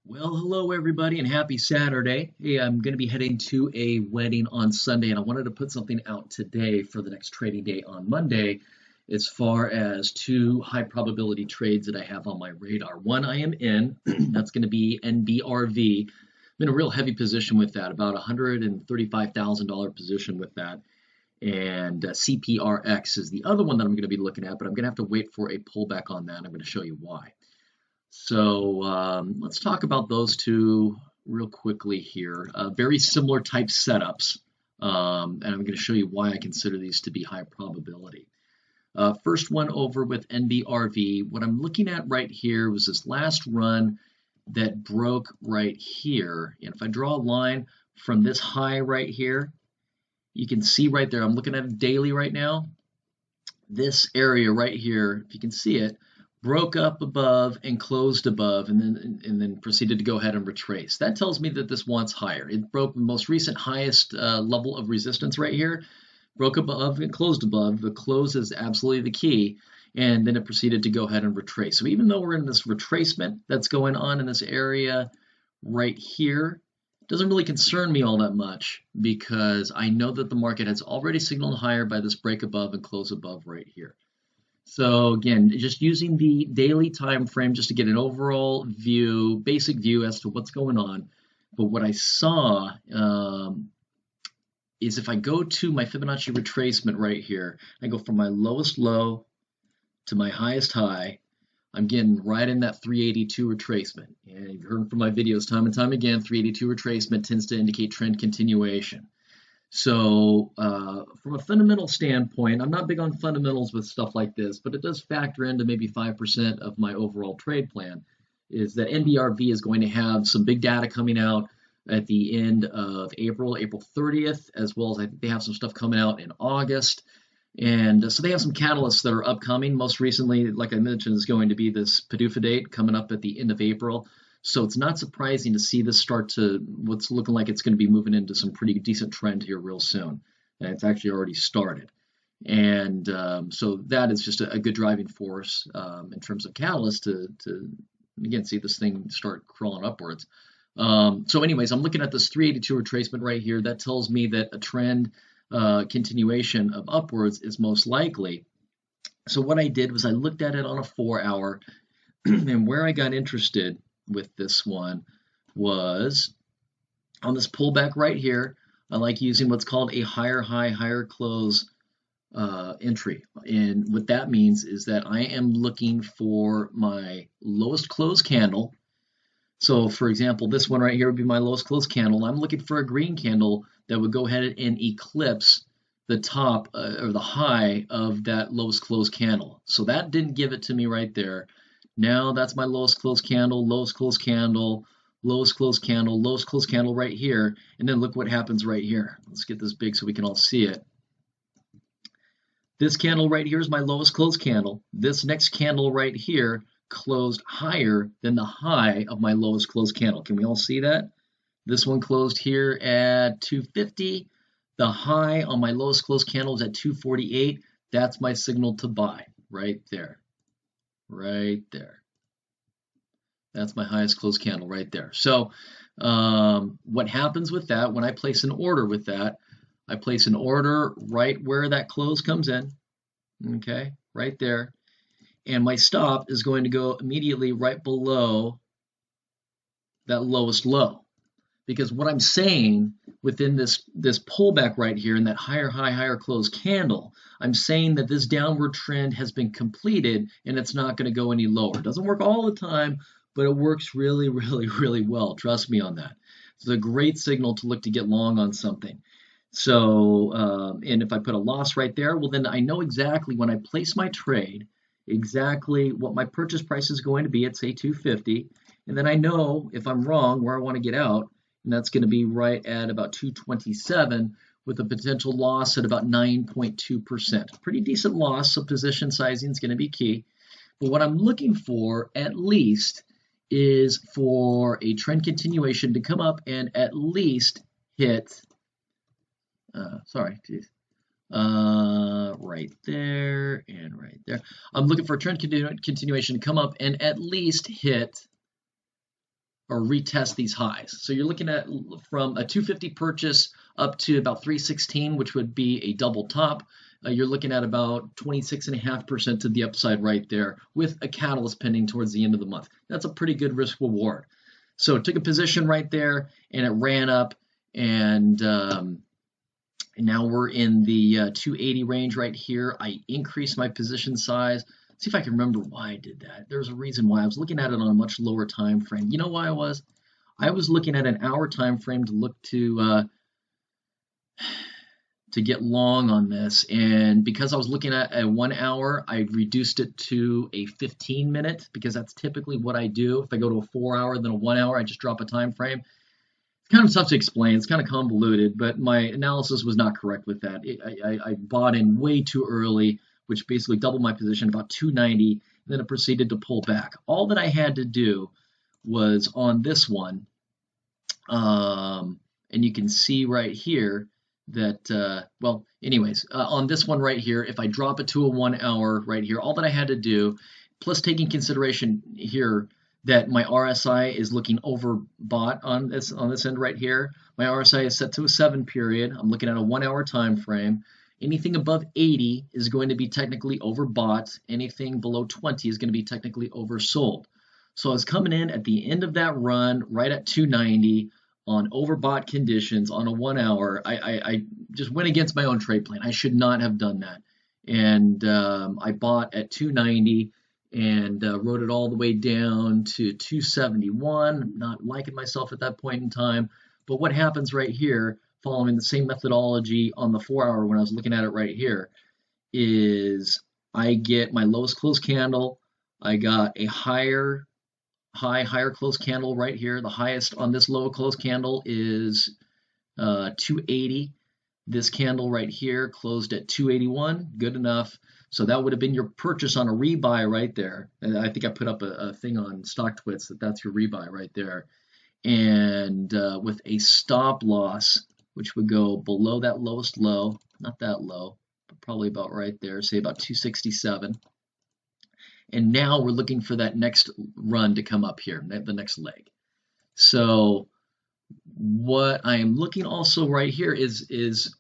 Well, hello everybody and happy Saturday. Hey, I'm going to be heading to a wedding on Sunday and I wanted to put something out today for the next trading day on Monday as far as two high probability trades that I have on my radar. One I am in, that's going to be NBRV. I'm in a real heavy position with that, about $135,000 position with that. And CPRX is the other one that I'm going to be looking at, but I'm going to have to wait for a pullback on that. I'm going to show you why. So let's talk about those two real quickly here. Very similar type setups, and I'm going to show you why I consider these to be high probability. First one over with NBRV. What I'm looking at right here was this last run that broke right here. And if I draw a line from this high right here, you can see right there, I'm looking at it daily right now. This area right here, if you can see it, broke up above and closed above and then proceeded to go ahead and retrace. That tells me that this wants higher. It broke the most recent highest level of resistance right here, broke above and closed above. The close is absolutely the key, and then it proceeded to go ahead and retrace. So even though we're in this retracement that's going on in this area right here, it doesn't really concern me all that much because I know that the market has already signaled higher by this break above and close above right here. So again, just using the daily time frame just to get an overall view, basic view as to what's going on. But what I saw is if I go to my Fibonacci retracement right here, I go from my lowest low to my highest high, I'm getting right in that 382 retracement. And you've heard from my videos time and time again, 382 retracement tends to indicate trend continuation. So from a fundamental standpoint, I'm not big on fundamentals with stuff like this, but it does factor into maybe 5% of my overall trade plan, is that NBRV is going to have some big data coming out at the end of April 30th, as well as I think they have some stuff coming out in August. And so they have some catalysts that are upcoming. Most recently, like I mentioned, is going to be this PDUFA date coming up at the end of April. So it's not surprising to see this start to what's looking like it's going to be moving into some pretty decent trend here real soon. And it's actually already started. And so that is just a good driving force in terms of catalyst to again, see this thing start crawling upwards. So anyways, I'm looking at this 382 retracement right here. That tells me that a trend continuation of upwards is most likely. So what I did was I looked at it on a 4-hour, and where I got interested with this one was on this pullback right here. I like using what's called a higher high, higher close entry. And what that means is that I am looking for my lowest close candle. So for example, this one right here would be my lowest close candle. I'm looking for a green candle that would go ahead and eclipse the top or the high of that lowest close candle. So that didn't give it to me right there. Now that's my lowest close candle, lowest close candle, lowest close candle, lowest close candle right here. And then look what happens right here. Let's get this big so we can all see it. This candle right here is my lowest close candle. This next candle right here closed higher than the high of my lowest close candle. Can we all see that? This one closed here at 250. The high on my lowest close candle is at 248. That's my signal to buy right there. Right there. That's my highest close candle right there. So what happens with that, when I place an order with that, I place an order right where that close comes in, okay, right there. And my stop is going to go immediately right below that lowest low. Because what I'm saying within this pullback right here in that higher high, higher close candle, I'm saying that this downward trend has been completed and it's not going to go any lower. It doesn't work all the time, but it works really, really, really well. Trust me on that. It's a great signal to look to get long on something. So, and if I put a loss right there, well, then I know exactly when I place my trade, exactly what my purchase price is going to be at, say, 250. And then I know if I'm wrong where I want to get out. And that's going to be right at about 227 with a potential loss at about 9.2%. Pretty decent loss, so position sizing is going to be key. But what I'm looking for, at least, is for a trend continuation to come up and at least hit, right there and right there. I'm looking for a trend continuation to come up and at least hit or retest these highs. So you're looking at from a 250 purchase up to about 316, which would be a double top. You're looking at about 26.5% to the upside right there with a catalyst pending towards the end of the month. That's a pretty good risk reward. So took a position right there and it ran up, and now we're in the 280 range right here. I increased my position size. Let's see if I can remember why I did that. There's a reason why. I was looking at it on a much lower time frame. You know why I was? I was looking at an hour time frame to look to get long on this, and because I was looking at a 1 hour, I reduced it to a 15-minute, because that's typically what I do. If I go to a 4 hour, then a 1 hour, I just drop a time frame. It's kind of tough to explain. It's kind of convoluted, but my analysis was not correct with that. I bought in way too early, which basically doubled my position, about 290, and then it proceeded to pull back. All that I had to do was on this one, and you can see right here that, well, anyways, on this one right here, if I drop it to a 1 hour right here, all that I had to do, plus taking consideration here that my RSI is looking overbought on this end right here. My RSI is set to a 7 period. I'm looking at a 1 hour time frame. Anything above 80 is going to be technically overbought. Anything below 20 is going to be technically oversold. So I was coming in at the end of that run right at 290 on overbought conditions on a 1 hour. I just went against my own trade plan. I should not have done that. And I bought at 290 and rode it all the way down to 271. Not liking myself at that point in time. But what happens right here, following the same methodology on the 4 hour when I was looking at it right here, is I get my lowest close candle. I got a higher close candle right here. The highest on this low close candle is 280. This candle right here closed at 281. Good enough. So that would have been your purchase on a rebuy right there. And I think I put up a thing on StockTwits that's your rebuy right there. And with a stop loss, which would go below that lowest low, not that low, but probably about right there, say about 267. And now we're looking for that next run to come up here, the next leg. So what I am looking also right here is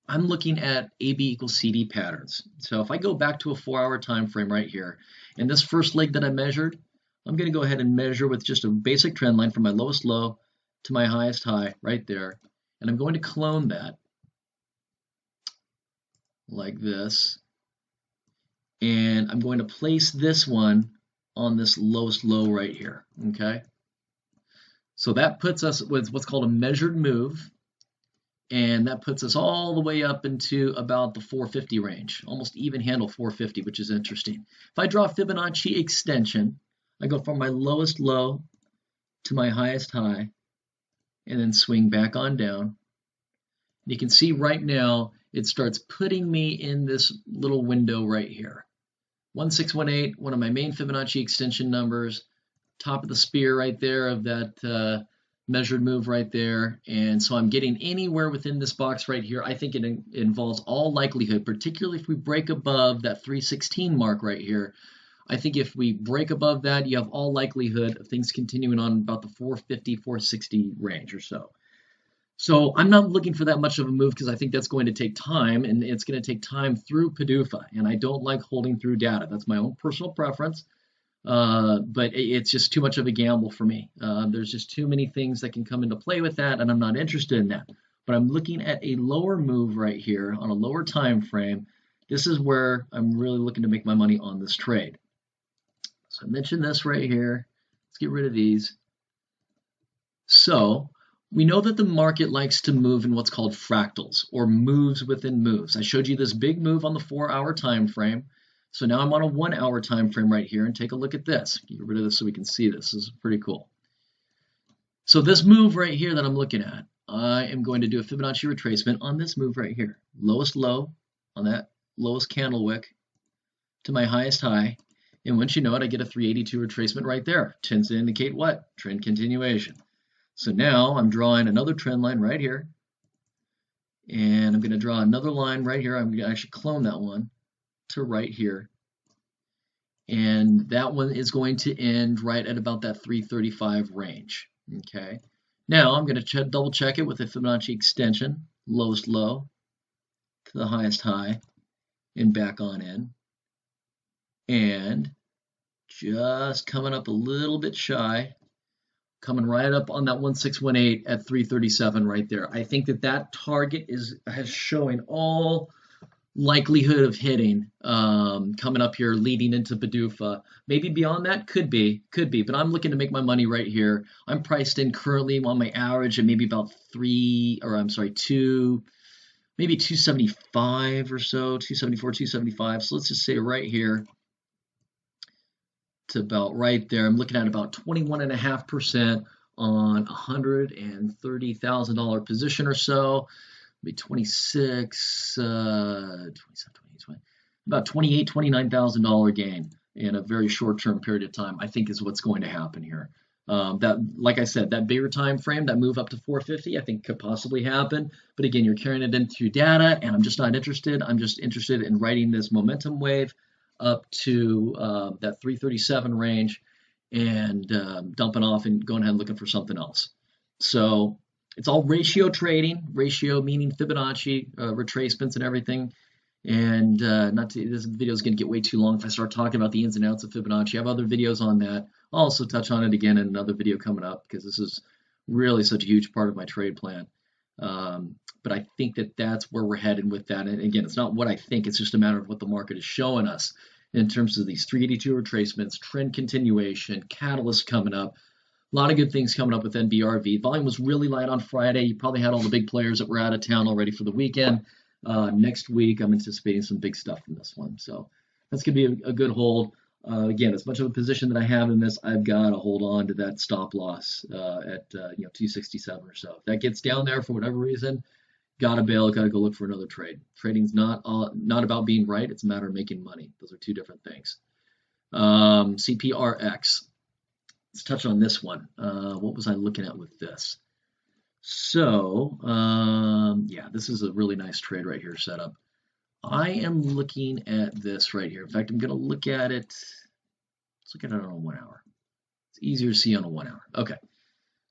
I'm looking at AB equals CD patterns. So if I go back to a 4 hour time frame right here, and this first leg that I measured, I'm going to go ahead and measure with just a basic trend line from my lowest low to my highest high right there. And I'm going to clone that like this. And I'm going to place this one on this lowest low right here, okay? So that puts us with what's called a measured move, and that puts us all the way up into about the 450 range, almost even handle 450, which is interesting. If I draw a Fibonacci extension, I go from my lowest low to my highest high, and then swing back on down. You can see right now it starts putting me in this little window right here. 1618, one of my main Fibonacci extension numbers, top of the spear right there of that measured move right there. And so I'm getting anywhere within this box right here. I think it involves all likelihood, particularly if we break above that 316 mark right here. I think if we break above that, you have all likelihood of things continuing on about the 450, 460 range or so. So I'm not looking for that much of a move because I think that's going to take time, and it's going to take time through PDUFA, and I don't like holding through data. That's my own personal preference, but it's just too much of a gamble for me. There's just too many things that can come into play with that, and I'm not interested in that. But I'm looking at a lower move right here on a lower time frame. This is where I'm really looking to make my money on this trade. So I mentioned this right here. Let's get rid of these. So we know that the market likes to move in what's called fractals, or moves within moves. I showed you this big move on the 4 hour time frame. So now I'm on a 1 hour time frame right here, and take a look at this. Get rid of this so we can see this. This is pretty cool. So this move right here that I'm looking at, I am going to do a Fibonacci retracement on this move right here. Lowest low on that lowest candle wick to my highest high. And once you know it, I get a 382 retracement right there. Tends to indicate what? Trend continuation. So now I'm drawing another trend line right here, and I'm going to draw another line right here. I'm going to actually clone that one to right here. And that one is going to end right at about that 335 range. Okay. Now I'm going to double check it with a Fibonacci extension, lowest low to the highest high, and back on in. And just coming up a little bit shy, coming right up on that 1618 at 337 right there. I think that target has showing all likelihood of hitting coming up here leading into Padufa. Maybe beyond that, could be, but I'm looking to make my money right here. I'm priced in currently on my average at maybe about maybe 275 or so, 274, 275. So let's just say right here to about right there. I'm looking at about 21.5% on $130,000 position or so. Maybe 26, 27, 20, about $28,000, $29,000 gain in a very short-term period of time, I think is what's going to happen here. That, like I said, that bigger time frame, that move up to 450, I think could possibly happen. But again, you're carrying it in through data, and I'm just not interested. I'm just interested in riding this momentum wave up to that 337 range and dumping off and going ahead and looking for something else. So it's all ratio trading, ratio meaning Fibonacci, retracements and everything. And this video is going to get way too long if I start talking about the ins and outs of Fibonacci. I have other videos on that. I'll also touch on it again in another video coming up because this is really such a huge part of my trade plan. But I think that's where we're headed with that. And again, it's not what I think, it's just a matter of what the market is showing us in terms of these 382 retracements, trend continuation, catalyst coming up. A lot of good things coming up with NBRV. Volume was really light on Friday. You probably had all the big players that were out of town already for the weekend. Next week, I'm anticipating some big stuff from this one. So that's going to be a good hold. Again, as much of a position that I have in this, I've got to hold on to that stop loss at 267 or so. If that gets down there for whatever reason, got to bail, got to go look for another trade. Trading's not about being right. It's a matter of making money. Those are two different things. CPRX. Let's touch on this one. What was I looking at with this? So, yeah, this is a really nice trade right here set up. I am looking at this right here. In fact, I'm going to look at it. Let's look at it on a 1 hour. It's easier to see on a 1 hour. Okay.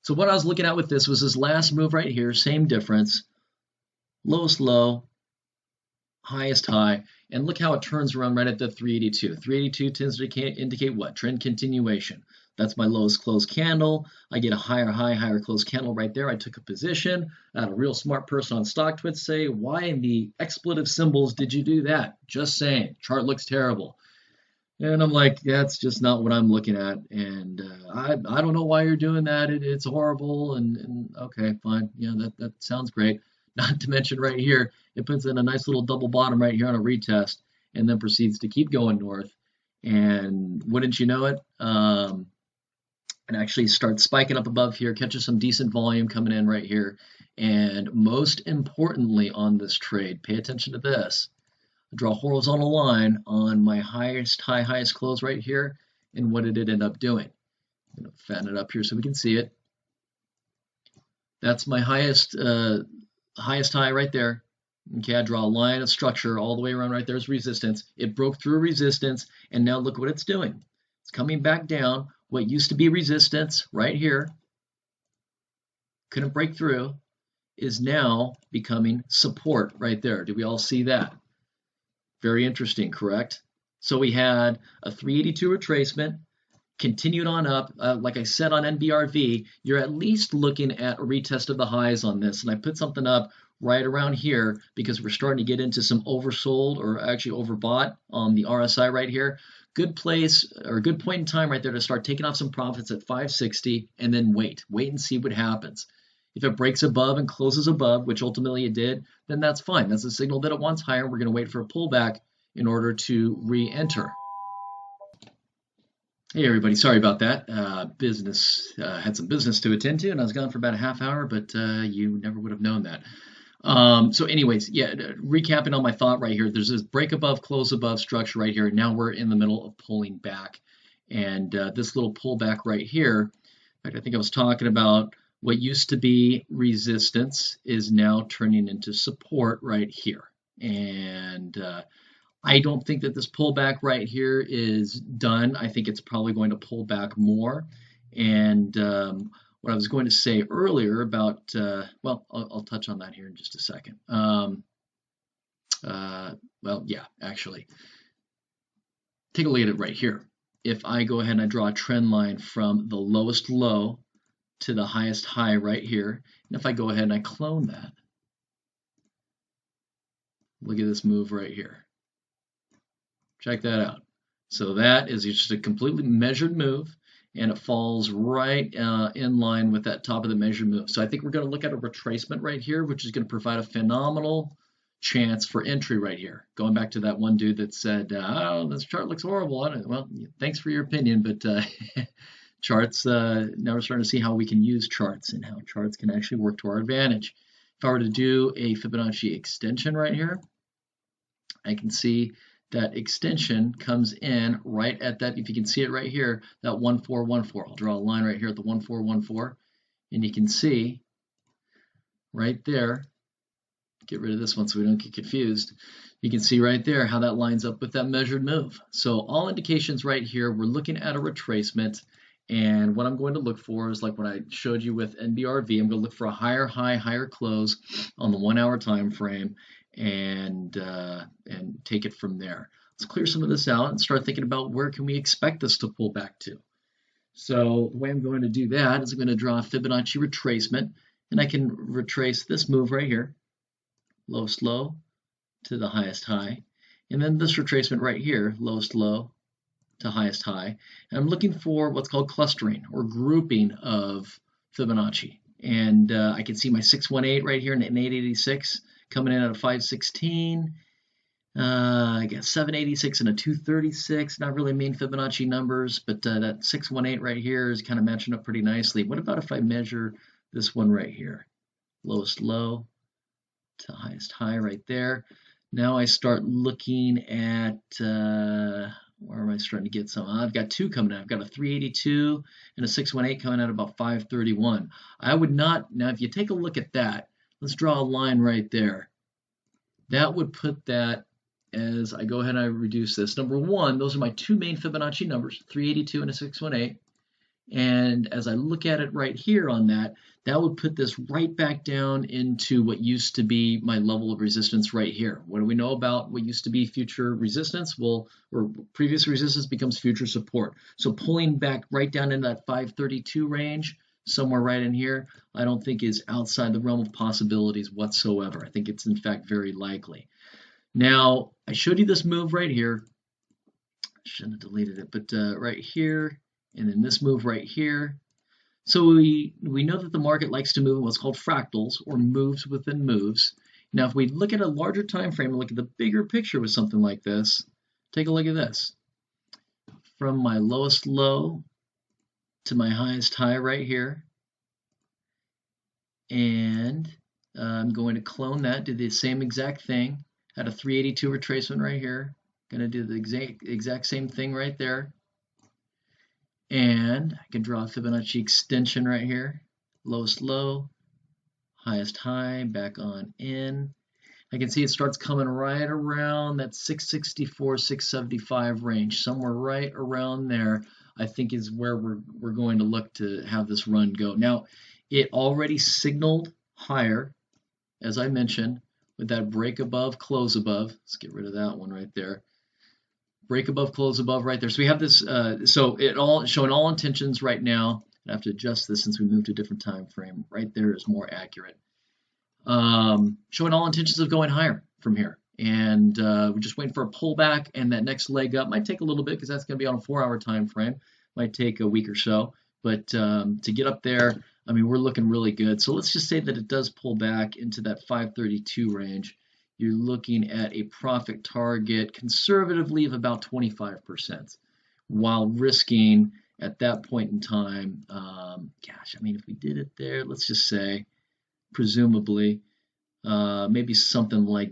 So what I was looking at with this was this last move right here, same difference. Lowest low, highest high, and look how it turns around right at the 382. 382 tends to indicate what? Trend continuation. That's my lowest closed candle. I get a higher high, higher closed candle right there. I took a position. I had a real smart person on StockTwits say, why in the expletive symbols did you do that? Just saying, chart looks terrible. And I'm like, that's just not what I'm looking at. And I don't know why you're doing that. It's horrible. And okay, fine. Yeah, that sounds great. Not to mention right here, it puts in a nice little double bottom right here on a retest and then proceeds to keep going north. And wouldn't you know it? And actually start spiking up above here, catches some decent volume coming in right here. And most importantly on this trade, pay attention to this. I draw a horizontal line on my highest high, highest close right here, and what did it end up doing? I'm going to fatten it up here so we can see it. That's my highest high right there. Okay, I draw a line of structure all the way around right there is resistance. It broke through resistance, and now look what it's doing. It's coming back down. What used to be resistance right here, couldn't break through, is now becoming support right there. Did we all see that? Very interesting, correct? So we had a 382 retracement, continued on up. Like I said on NBRV, you're at least looking at a retest of the highs on this. And I put something up right around here because we're starting to get into some oversold or actually overbought on the RSI right here. Good place or a good point in time right there to start taking off some profits at 560 and then wait and see what happens. If it breaks above and closes above, which ultimately it did, then that's fine. That's a signal that it wants higher. We're going to wait for a pullback in order to re-enter. Hey everybody, sorry about that. Had some business to attend to, and I was gone for about a half hour, but you never would have known that. So anyways, yeah, recapping on my thought right here, there's this break above, close above structure right here. And now we're in the middle of pulling back. And this little pullback right here, in fact, I think I was talking about what used to be resistance is now turning into support right here. And I don't think that this pullback right here is done. I think it's probably going to pull back more. And what I was going to say earlier about, well, I'll touch on that here in just a second. Well, yeah, actually, take a look at it right here. If I go ahead and I draw a trend line from the lowest low to the highest high right here, and if I go ahead and I clone that, look at this move right here. Check that out. So that is just a completely measured move, and it falls right in line with that top of the measured move. So I think we're going to look at a retracement right here, which is going to provide a phenomenal chance for entry right here. Going back to that one dude that said, oh, this chart looks horrible. Well, thanks for your opinion, but charts, now we're starting to see how we can use charts and how charts can actually work to our advantage. If I were to do a Fibonacci extension right here, I can see that extension comes in right at that, if you can see it right here, that 1414. I'll draw a line right here at the 1414, and you can see right there, get rid of this one so we don't get confused. You can see right there how that lines up with that measured move. So all indications right here, we're looking at a retracement, and what I'm going to look for is like what I showed you with NBRV. I'm going to look for a higher high, higher close on the 1 hour time frame, and take it from there. Let's clear some of this out and start thinking about where can we expect this to pull back to. So the way I'm going to do that is I'm going to draw a Fibonacci retracement, and I can retrace this move right here, lowest low to the highest high, and then this retracement right here, lowest low to highest high. And I'm looking for what's called clustering or grouping of Fibonacci. And I can see my 618 right here and an 886 coming in at a 516. I got 786 and a 236. Not really mean Fibonacci numbers, but that 618 right here is kind of matching up pretty nicely. What about if I measure this one right here? Lowest low to highest high right there. Now I start looking at, where am I starting to get some? I've got two coming out. I've got a 382 and a 618 coming out about 531. I would not, now if you take a look at that, let's draw a line right there. That would put that, as I go ahead and I reduce this. Number one, those are my two main Fibonacci numbers, 382 and a 618. And as I look at it right here on that, that would put this right back down into what used to be my level of resistance right here. What do we know about what used to be future resistance? Well, or previous resistance becomes future support. So pulling back right down in that 532 range, somewhere right in here, I don't think is outside the realm of possibilities whatsoever. I think it's in fact very likely. Now, I showed you this move right here. I shouldn't have deleted it, but right here, and then this move right here. So we know that the market likes to move in what's called fractals, or moves within moves. Now, if we look at a larger time frame and look at the bigger picture with something like this, take a look at this. From my lowest low to my highest high right here, and I'm going to clone that, do the same exact thing. Had a 382 retracement right here. Going to do the exact same thing right there. And I can draw a Fibonacci extension right here. Lowest low, highest high, back on in. I can see it starts coming right around that 664, 675 range. Somewhere right around there, I think is where we're going to look to have this run go. Now, it already signaled higher, as I mentioned, with that break above, close above. Let's get rid of that one right there. Break above, close above right there. So we have this, so it all showing all intentions right now. I have to adjust this since we moved to a different time frame. Right there is more accurate. Showing all intentions of going higher from here. And we're just waiting for a pullback, and that next leg up might take a little bit because that's going to be on a 4-hour time frame. Might take a week or so. But to get up there, I mean, we're looking really good. So let's just say that it does pull back into that 532 range. You're looking at a profit target conservatively of about 25%, while risking at that point in time, gosh, I mean, if we did it there, let's just say, presumably, maybe something like,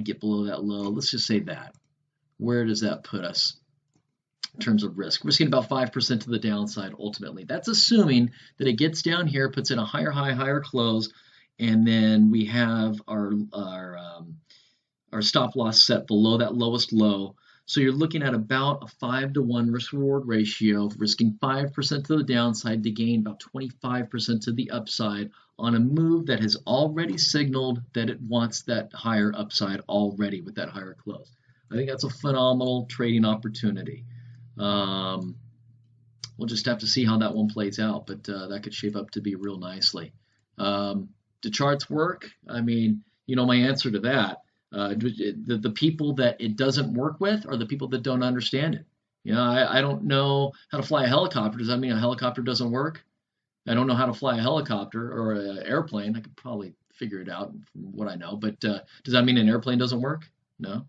get below that low. Let's just say that. Where does that put us in terms of risk? Risking about 5% to the downside ultimately. That's assuming that it gets down here, puts in a higher high, higher close, and then we have our or stop loss set below that lowest low. So you're looking at about a 5-to-1 risk-reward ratio, risking 5% to the downside to gain about 25% to the upside on a move that has already signaled that it wants that higher upside already with that higher close. I think that's a phenomenal trading opportunity. We'll just have to see how that one plays out, but that could shape up to be real nicely. Do charts work? I mean, you know my answer to that. The people that it doesn't work with are the people that don't understand it. You know, I don't know how to fly a helicopter. Does that mean a helicopter doesn't work? I don't know how to fly a helicopter or an airplane. I could probably figure it out from what I know, but does that mean an airplane doesn't work? No.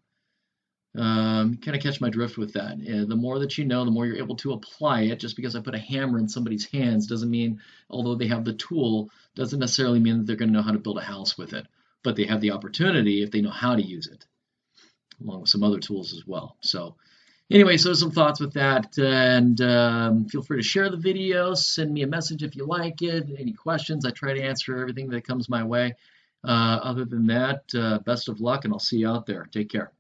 Kind of catch my drift with that. The more that you know, the more you're able to apply it. Just because I put a hammer in somebody's hands doesn't mean, although they have the tool, doesn't necessarily mean that they're going to know how to build a house with it. But they have the opportunity if they know how to use it, along with some other tools as well. So anyway, so some thoughts with that, and feel free to share the video, send me a message if you like it, any questions. I try to answer everything that comes my way. Other than that, best of luck, and I'll see you out there. Take care.